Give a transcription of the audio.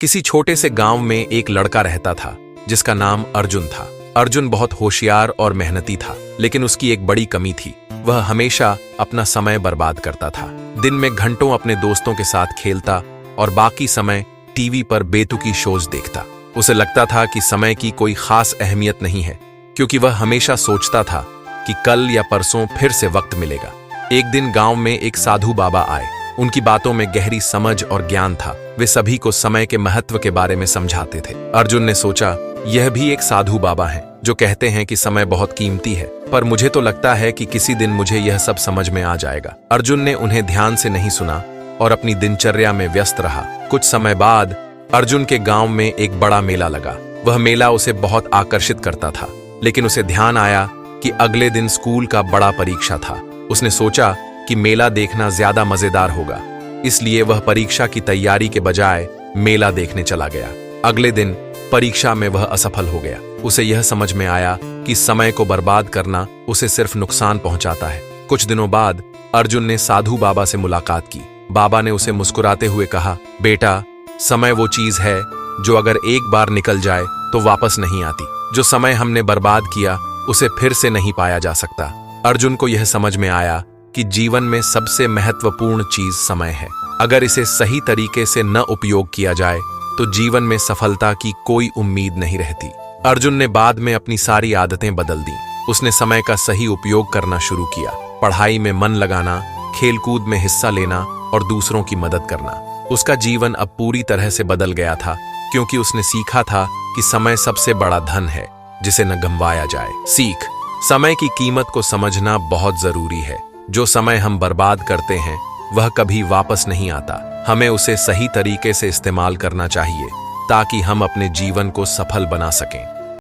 किसी छोटे से गांव में एक लड़का रहता था जिसका नाम अर्जुन था। अर्जुन बहुत होशियार और मेहनती था, लेकिन उसकी एक बड़ी कमी थी। वह हमेशा अपना समय बर्बाद करता था। दिन में घंटों अपने दोस्तों के साथ खेलता और बाकी समय टीवी पर बेतुकी शोज देखता। उसे लगता था कि समय की कोई खास अहमियत नहीं है, क्योंकि वह हमेशा सोचता था कि कल या परसों फिर से वक्त मिलेगा। एक दिन गांव में एक साधु बाबा आए। उनकी बातों में गहरी समझ और ज्ञान था। वे सभी को समय के महत्व के बारे में समझाते थे। अर्जुन ने सोचा, यह भी एक साधु बाबा हैं जो कहते हैं कि समय बहुत कीमती है, पर मुझे तो लगता है कि किसी दिन मुझे यह सब समझ में आ जाएगा। अर्जुन ने उन्हें ध्यान से नहीं सुना और अपनी दिनचर्या में व्यस्त रहा। कुछ समय बाद अर्जुन के गांव में एक बड़ा मेला लगा। वह मेला उसे बहुत आकर्षित करता था, लेकिन उसे ध्यान आया कि अगले दिन स्कूल का बड़ा परीक्षा था। उसने सोचा कि मेला देखना ज्यादा मजेदार होगा, इसलिए वह परीक्षा की तैयारी के बजाय मेला देखने चला गया। अगले दिन परीक्षा में वह असफल हो गया। उसे यह समझ में आया कि समय को बर्बाद करना उसे सिर्फ नुकसान पहुंचाता है। कुछ दिनों बाद अर्जुन ने साधु बाबा से मुलाकात की। बाबा ने उसे मुस्कुराते हुए कहा, बेटा, समय वो चीज है जो अगर एक बार निकल जाए तो वापस नहीं आती। जो समय हमने बर्बाद किया उसे फिर से नहीं पाया जा सकता। अर्जुन को यह समझ में आया कि जीवन में सबसे महत्वपूर्ण चीज समय है। अगर इसे सही तरीके से न उपयोग किया जाए तो जीवन में सफलता की कोई उम्मीद नहीं रहती। अर्जुन ने बाद में अपनी सारी आदतें बदल दी। उसने समय का सही उपयोग करना शुरू किया। पढ़ाई में मन लगाना, खेलकूद में हिस्सा लेना और दूसरों की मदद करना। उसका जीवन अब पूरी तरह से बदल गया था, क्योंकि उसने सीखा था कि समय सबसे बड़ा धन है जिसे न गंवाया जाए। सीख: समय की कीमत को समझना बहुत जरूरी है। जो समय हम बर्बाद करते हैं वह कभी वापस नहीं आता। हमें उसे सही तरीके से इस्तेमाल करना चाहिए ताकि हम अपने जीवन को सफल बना सकें।